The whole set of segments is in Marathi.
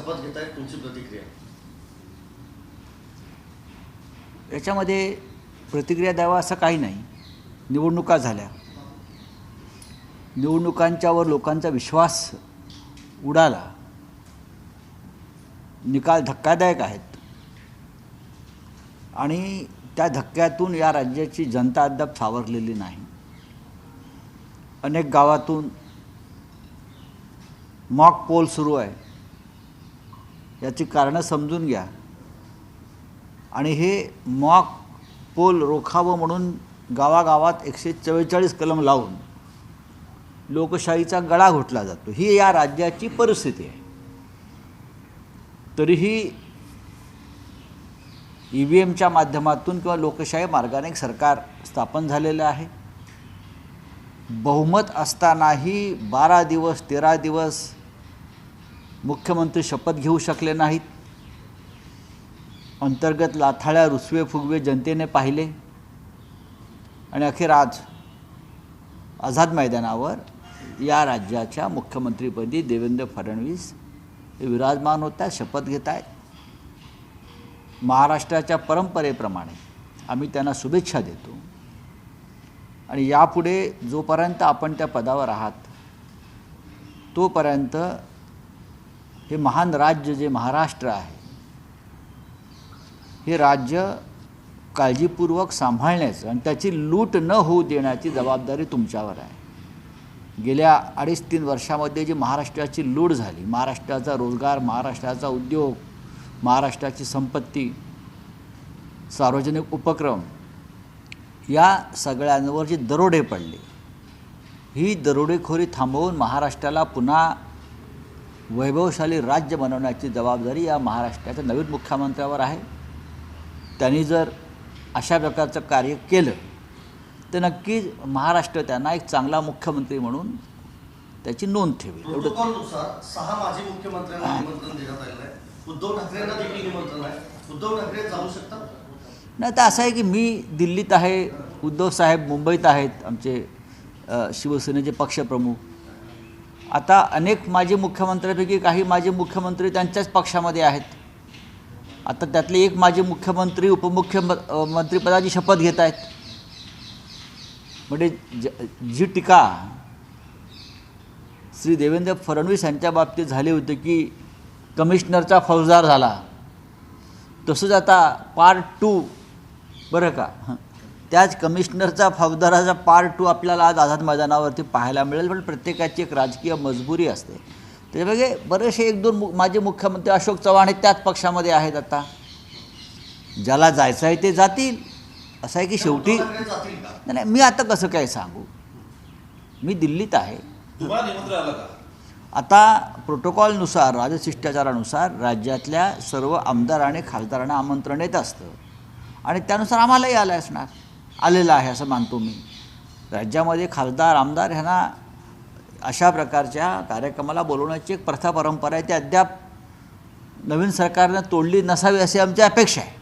शपथ घेत आहेत, तुमची प्रतिक्रिया? याच्यामध्ये प्रतिक्रिया द्यावा असं काही नाही. निवडणुका झाल्या, निवडणुकांच्यावर लोकांचा विश्वास उडाला, निकाल धक्कादायक आहेत आणि त्या धक्क्यातून या राज्याची जनता अद्याप सावरलेली नाही. अनेक गावातून मॉक पोल सुरू आहे. याची कारणं समजून घ्या आणि हे मॉक पोल रोखावं म्हणून गावागावात 144 कलम लावून लोकशाहीचा गळा घोटला जातो. ही या राज्याची परिस्थिती आहे. तरीही EVMच्या माध्यमातून किंवा लोकशाही मार्गाने एक सरकार स्थापन झालेलं आहे. बहुमत असतानाही 12 दिवस 13 दिवस मुख्यमंत्री शपथ घेऊ शकले नाहीत. अंतर्गत लाथाळ्या रुसवे फुगवे जनतेने पाहिले आणि अखेर आज आझाद मैदानावर या राज्याच्या मुख्यमंत्रीपदी देवेंद्र फडणवीस हे विराजमान होत आहेत, शपथ घेत आहेत. महाराष्ट्राच्या परंपरेप्रमाणे आम्ही त्यांना शुभेच्छा देतो आणि यापुढे जोपर्यंत आपण त्या पदावर आहात तोपर्यंत हे महान राज्य जे महाराष्ट्र आहे हे राज्य काळजीपूर्वक सांभाळण्याचं आणि त्याची लूट न होऊ देण्याची जबाबदारी तुमच्यावर आहे. गेल्या 2.5-3 वर्षामध्ये जी महाराष्ट्राची लूट झाली, महाराष्ट्राचा रोजगार, महाराष्ट्राचा उद्योग, महाराष्ट्राची संपत्ती, सार्वजनिक उपक्रम, या सगळ्यांवर जी दरोडे पडले, ही दरोडेखोरी थांबवून महाराष्ट्राला पुन्हा वैभवशाली राज्य बनवण्याची जबाबदारी या महाराष्ट्राच्या नवीन मुख्यमंत्र्यावर आहे. त्यांनी जर अशा प्रकारचं कार्य केलं तर नक्कीच महाराष्ट्र त्यांना एक चांगला मुख्यमंत्री म्हणून त्याची नोंद ठेवेल. प्रोटोकॉलनुसार 6 माजी मुख्यमंत्र्यांना निमंत्रण देण्यात आलेलं आहे. उद्धव ठाकरेंना देखील निमंत्रण आहे. उद्धव ठाकरे जाऊ शकतात? नाही, तर असं आहे की मी दिल्लीत आहे, उद्धव साहेब मुंबईत आहेत, आमचे शिवसेनेचे पक्षप्रमुख. आता अनेक माजी मुख्यमंत्र्यांपैकी काही माजी मुख्यमंत्री त्यांच्याच पक्षामध्ये आहेत. आता त्यातले एक माजी मुख्यमंत्री उपमुख्यमंत्रीपदाची शपथ घेत आहेत. म्हणजे जी टीका श्री देवेंद्र फडणवीस यांच्या बाबतीत झाली होती की कमिशनरचा फौजदार झाला, तसंच आता पार्ट 2 बरं का, त्याच कमिशनरचा फौजदाराचा पार्ट 2 आपल्याला आज आझाद मैदानावरती पाहायला मिळेल. पण प्रत्येकाची एक राजकीय मजबुरी असते. त्याच्यापैकी बरेचसे 1-2 माजी मुख्यमंत्री अशोक चव्हाण हे त्याच पक्षामध्ये आहेत. आता ज्याला जायचं आहे ते जातील. असं आहे की शेवटी नाही, मी आता कसं काय सांगू, मी दिल्लीत आहे. आता प्रोटोकॉलनुसार, राजशिष्टाचारानुसार राज्यातल्या सर्व आमदार आणि खासदारांना आमंत्रण येत असतं आणि त्यानुसार आम्हालाही आलेलं आहे असं मानतो मी. राज्यामध्ये खासदार आमदार ह्यांना अशा प्रकारच्या कार्यक्रमाला बोलवण्याची एक प्रथा परंपरा आहे. ती अद्याप नवीन सरकारनं तोडली नसावी अशी आमची अपेक्षा आहे.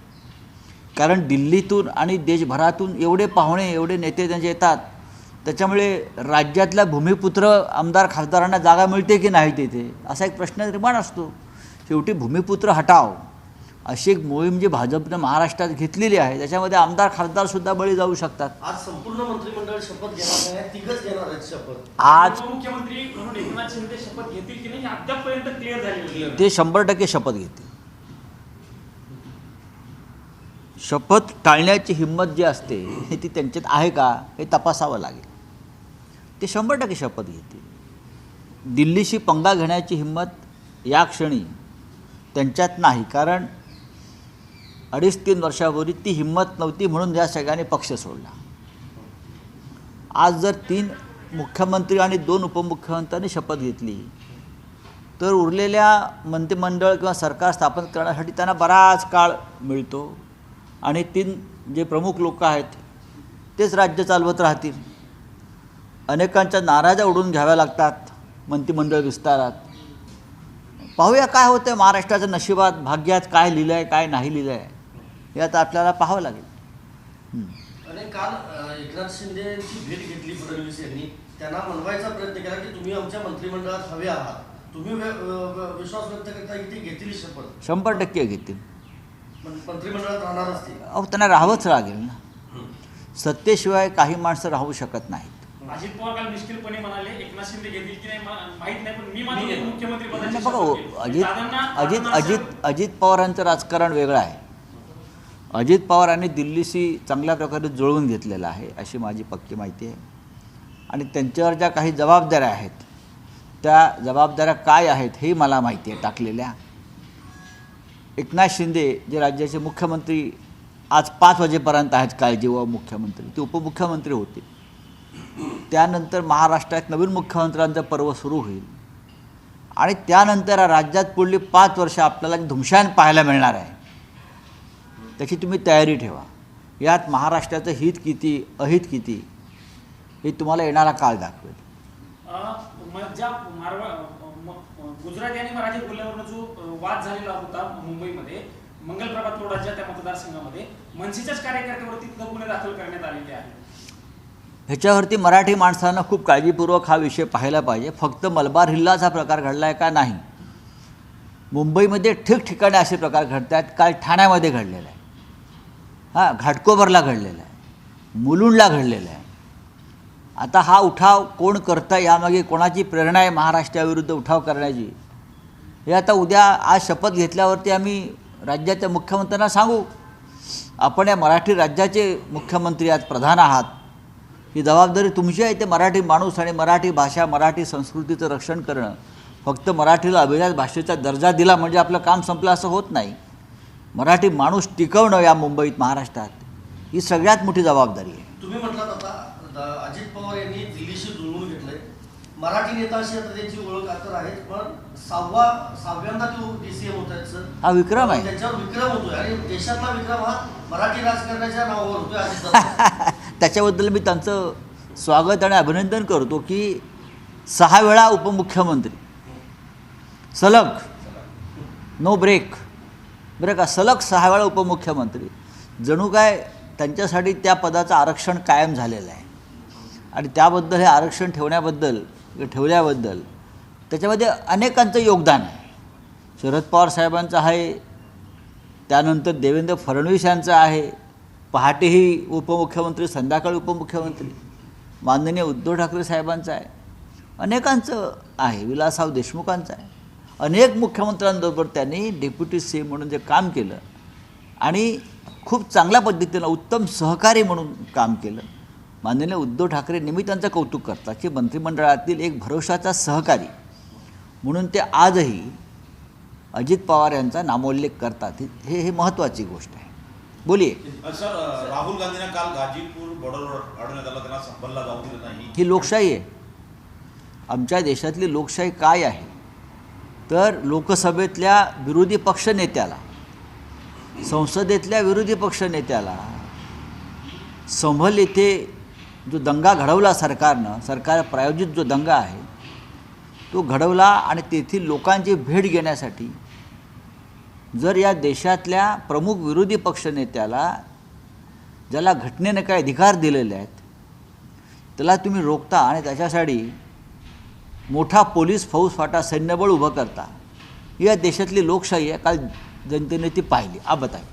कारण दिल्लीतून आणि देशभरातून एवढे पाहुणे, एवढे नेते त्यांचे येतात, त्याच्यामुळे राज्यातल्या भूमिपुत्र आमदार खासदारांना जागा मिळते की नाही तिथे असा एक प्रश्न निर्माण असतो. शेवटी भूमिपुत्र हटाव अशी एक मोहीम जी भाजपनं महाराष्ट्रात घेतलेली आहे, त्याच्यामध्ये आमदार खासदारसुद्धा बळी जाऊ शकतात. आज संपूर्ण मंत्रिमंडळ शपथ घेणार आहे, तिघच घेणार आहेत शपथ. आज मुख्यमंत्री म्हणून एकनाथ शिंदे शपथ घेतील की नाही अद्यापपर्यंत क्लिअर झालेलं नाही. ते 100% शपथ घेतील. शपथ टाळण्याची हिंमत जी असते हे ती त्यांच्यात आहे का हे तपासावं लागेल. ते 100% शपथ घेतील. दिल्लीशी पंगा घेण्याची हिंमत या क्षणी त्यांच्यात नाही. कारण 2.5-3 वर्षापूर्वी ती हिंमत नव्हती म्हणून या सगळ्यांनी पक्ष सोडला. आज जर 3 मुख्यमंत्री आणि 2 उपमुख्यमंत्र्यांनी शपथ घेतली तर उरलेल्या मंत्रिमंडळ किंवा सरकार स्थापन करण्यासाठी त्यांना बराच काळ मिळतो आणि 3 जे प्रमुख लोक आहेत तेच राज्य चालवत राहतील. अनेकांच्या नाराज्या उडून घ्याव्या लागतात मंत्रिमंडळ विस्तारात. पाहूया काय होतं महाराष्ट्राच्या नशिबात, भाग्यात काय लिहिलं आहे काय नाही लिहिलं आहे हे आता आपल्याला पाहावं लागेल. आणि काल एकनाथ शिंदेची भेट घेतली फडणवीस यांनी. त्यांना म्हणवायचा प्रयत्न केला की तुम्ही आमच्या मंत्रिमंडळात हवे आहात, तुम्ही विश्वास व्यक्त करता की ते घेतील शपथ? 100% घेतील. मंत्रिमंडळात राहणार असतील. अहो, त्यांना राहावंच लागेल ना. सत्तेशिवाय काही माणसं राहू शकत नाहीत. अजित पवार काल निश्चितपणे म्हणाले एकनाथ शिंदे घेतील की नाही माहित नाही, पण मी मात्र मुख्यमंत्री नाही पदाची बघा, शपथ घेईन. अजित पवारांचं राजकारण वेगळं आहे. अजित पवारांनी दिल्लीशी चांगल्या प्रकारे जुळवून घेतलेलं आहे अशी माझी पक्की माहिती आहे. आणि त्यांच्यावर ज्या काही जबाबदाऱ्या आहेत त्या जबाबदाऱ्या काय आहेत हे मला माहिती आहे टाकलेल्या. एकनाथ शिंदे जे राज्याचे मुख्यमंत्री आज 5 वाजेपर्यंत आहेत, काय जेव्हा मुख्यमंत्री ते उपमुख्यमंत्री होते, त्यानंतर महाराष्ट्रात नवीन मुख्यमंत्र्यांचं पर्व सुरू होईल आणि त्यानंतर राज्यात पुढली 5 वर्ष आपल्याला धुमशान पाहायला मिळणार आहे. त्याची तुम्ही तयारी ठेवा. यात महाराष्ट्राचं हित किती अहित किती हे तुम्हाला येणारा काळ दाखवेल. ज्या गुजराती आणि मराठी बोलण्यावरून जो वाद झालेला होता मुंबईमध्ये मंगलप्रभात रोडाच्या त्या मतदारसंघामध्ये मनसेच्याच कार्यकर्त्यावरती गुन्हे दाखल करण्यात आलेले आहेत. ह्याच्यावरती मराठी माणसांना खूप काळजीपूर्वक हा विषय पाहायला पाहिजे. फक्त मलबार हिल्लाचा प्रकार घडला आहे का नाही, मुंबईमध्ये ठिकठिकाणी असे प्रकार घडत आहेत. काल ठाण्यामध्ये घडलेला आहे, हां घाटकोपरला घडलेला आहे, मुलुंडला घडलेला आहे. आता हा उठाव कोण करतं, यामागे कोणाची प्रेरणा आहे महाराष्ट्राविरुद्ध उठाव करण्याची, हे आता उद्या आज शपथ घेतल्यावरती आम्ही राज्याच्या मुख्यमंत्र्यांना सांगू. आपण या मराठी राज्याचे मुख्यमंत्री आहात, प्रधान आहात, ही जबाबदारी तुमची आहे. ते मराठी माणूस आणि मराठी भाषा मराठी संस्कृतीचं रक्षण करणं. फक्त मराठीला अभिजात भाषेचा दर्जा दिला म्हणजे आपलं काम संपलं असं होत नाही. मराठी माणूस टिकवणं या मुंबईत महाराष्ट्रात ही सगळ्यात मोठी जबाबदारी आहे. तुम्ही म्हटलात आता अजित पवार यांनी दिल्लीशी जुळवून घेतलंय. मराठी नेता अशी आता त्यांची ओळख आता आहे, पण सहाव्यांदा ते DCM होत आहेत सर. हा विक्रम आहे. त्यांच्यावर विक्रम होतोय आणि देशातला विक्रम हा मराठी राजकारणाच्या नावावर होतोय अजित. त्याच्याबद्दल मी त्यांचं स्वागत आणि अभिनंदन करतो की 6 वेळा उपमुख्यमंत्री सलग, नो ब्रेक, बरं का, सलग 6 वेळा उपमुख्यमंत्री. जणू काय त्यांच्यासाठी त्या पदाचं आरक्षण कायम झालेलं आहे. आणि त्याबद्दल हे आरक्षण ठेवल्याबद्दल त्याच्यामध्ये अनेकांचं योगदान आहे. शरद पवार साहेबांचं आहे, त्यानंतर देवेंद्र फडणवीस यांचं आहे, पहाटेही उपमुख्यमंत्री, संध्याकाळी उपमुख्यमंत्री, माननीय उद्धव ठाकरे साहेबांचं आहे, अनेकांचं आहे, विलासराव देशमुखांचं आहे. अनेक मुख्यमंत्र्यांबरोबर त्यांनी डेप्युटी CM म्हणून जे काम केलं आणि खूप चांगल्या पद्धतीनं उत्तम सहकारी म्हणून काम केलं. माननीय उद्धव ठाकरे नेहमी त्यांचं कौतुक करतात की मंत्रिमंडळातील एक भरोशाचा सहकारी म्हणून ते आजही अजित पवार यांचा नामोल्लेख करतात. हे महत्त्वाची गोष्ट आहे. बोलिये सर, राहुल गांधींना काल गाजीपूर बॉर्डरवर अडवण्यात आलं, त्यांना संबलला जाऊ दिलं नाही. ही लोकशाही आहे. आमच्या देशातली लोकशाही काय आहे तर लोकसभेतल्या विरोधी पक्षनेत्याला, संसदेतल्या विरोधी पक्षनेत्याला संभल येथे जो दंगा घडवला सरकार प्रायोजित जो दंगा आहे तो घडवला आणि तेथील लोकांची भेट घेण्यासाठी जर या देशातल्या प्रमुख विरोधी पक्षनेत्याला, ज्याला घटनेने काही अधिकार दिलेले आहेत, त्याला तुम्ही रोखता आणि त्याच्यासाठी मोठा पोलीस फौजफाटा सैन्यबळ उभं करता, या देशातली लोकशाही आहे. काल जनतेने ती पाहिली. आप बताएं.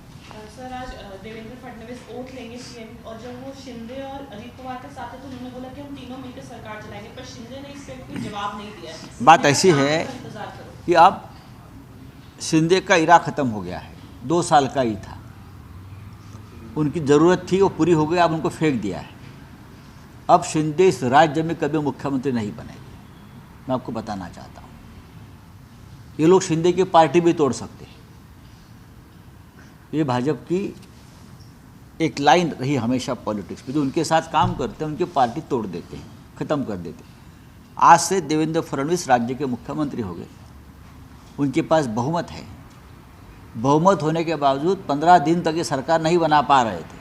सर, आज देवेंद्र फडणवीस वोट लेंगे CM और जब वो शिंदे और अजीत पवार के साथ थे तो उन्होंने बोला कि हम तीनों मिलकर सरकार चलाएंगे, पर शिंदे ने इस पर कोई जवाब नहीं दिया है. बात ऐसी है कि अब शिंदे का इरा ख़त्म हो गया है. 2 साल का ही था, उनकी ज़रूरत थी, वो पूरी हो गई, अब उनको फेंक दिया है. अब शिंदे इस राज्य में कभी मुख्यमंत्री नहीं बनेंगे. मैं आपको बताना चाहता हूँ, ये लोग शिंदे की पार्टी भी तोड़ सकते हैं. ये भाजपा की एक लाइन रही हमेशा पॉलिटिक्स में, जो उनके साथ काम करते हैं उनकी पार्टी तोड़ देते हैं, ख़त्म कर देते हैं. आज से देवेंद्र फडणवीस राज्य के मुख्यमंत्री हो गए, उनके पास बहुमत है. बहुमत होने के बावजूद 15 दिन तक ये सरकार नहीं बना पा रहे थे.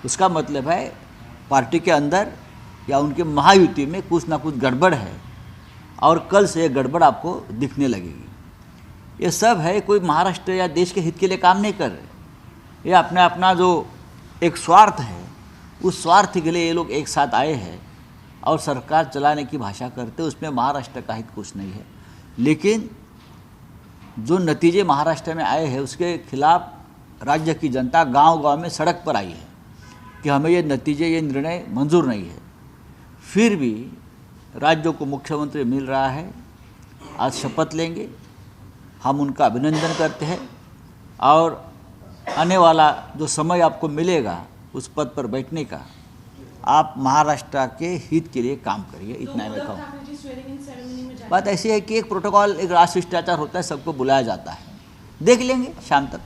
उसका मतलब है पार्टी के अंदर या उनके महायुति में कुछ ना कुछ गड़बड़ है और कल से ये गड़बड़ आपको दिखने लगेगी. ये सब है, कोई महाराष्ट्र या देश के हित के लिए काम नहीं कर रहे. ये अपना जो एक स्वार्थ है, उस स्वार्थ के लिए ये लोग एक साथ आए हैं और सरकार चलाने की भाषा करते, उसमें महाराष्ट्र का हित कुछ नहीं है. लेकिन जो नतीजे महाराष्ट्र में आए हैं उसके खिलाफ राज्य की जनता गांव-गांव में सड़क पर आई है कि हमें ये नतीजे, ये निर्णय मंजूर नहीं है। फिर भी राज्यों को मुख्यमंत्री मिल रहा है, आज शपथ लेंगे, हम उनका अभिनंदन करते हैं और आने वाला जो समय आपको मिलेगा उस पद पर बैठने का, आप महाराष्ट्र के हित के लिए काम करिए, इतना मैं कहूँ। बात ऐसी है कि एक प्रोटोकॉल, एक राष्ट्रीय शिष्टाचार होता है, सबको बुलाया जाता है, देख लेंगे शाम तक।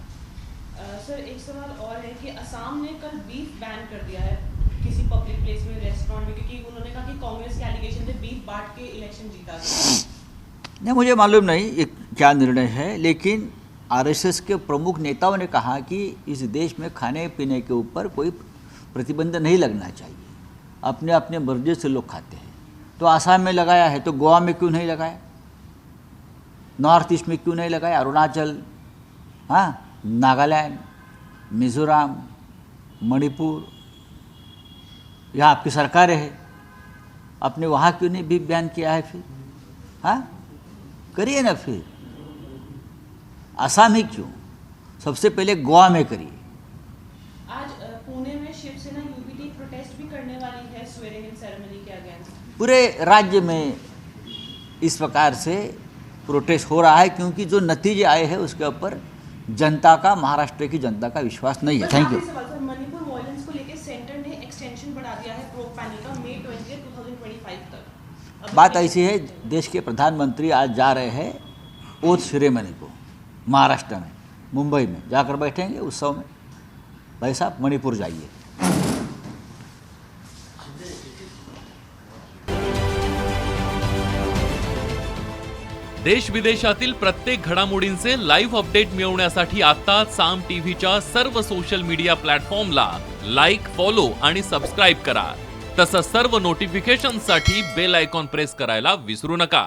सर एक सवाल और है कि असम ने कल बीफ बैन कर दिया है किसी पब्लिक प्लेस में, रेस्टोरेंट में, क्योंकि उन्होंने कहा कि कांग्रेस के एलिगेशन थे बीफ बांट के इलेक्शन जीता था। नहीं, मुझे मालूम नहीं ये क्या निर्णय है, लेकिन आरएसएस के प्रमुख नेताओं ने कहा कि इस देश में खाने पीने के ऊपर कोई प्रतिबंध नहीं लगना चाहिए, अपने अपने मर्जी से लोग खाते हैं। तो आसाम में लगाया है तो गोवा में क्यों नहीं लगाया, नॉर्थ ईस्ट में क्यों नहीं लगाया, अरुणाचल, हाँ, नागालैंड, मिजोरम, मणिपुर, यहाँ आपकी सरकारें हैं, आपने वहाँ क्यों नहीं भी बैन किया है? फिर हाँ करिए ना, फिर आसाम ही क्यों, सबसे पहले गोवा में करिए। आज पुणे में शिवसेना यूबीटी प्रोटेस्ट भी करने वाली है swearing in ceremony K against. पूरे राज्य में इस प्रकार से प्रोटेस्ट हो रहा है क्योंकि जो नतीजे आए हैं उसके ऊपर जनता का, महाराष्ट्र की जनता का विश्वास नहीं है। Thank you. मणिपुर वायलेंस को लेकर सेंटर ने एक्सटेंशन बढ़ा दिया है प्रोब पैनल का मई 20, 2025 तक। बात ऐसी है, देश के प्रधानमंत्री आज जा रहे हैं ओथ सेरेमनी को महाराष्ट्र में, मुंबई में जाकर बैठेंगे उत्सव में। भाई साहब मणिपुर जाइए। देश विदेशातील प्रत्येक घडामोडींचे लाईव्ह अपडेट मिळवण्यासाठी आता साम टीव्हीच्या सर्व सोशल मीडिया प्लॅटफॉर्मला लाईक, फॉलो आणि सबस्क्राईब करा। तसंच सर्व नोटिफिकेशनसाठी बेल आयकॉन प्रेस करायला विसरू नका।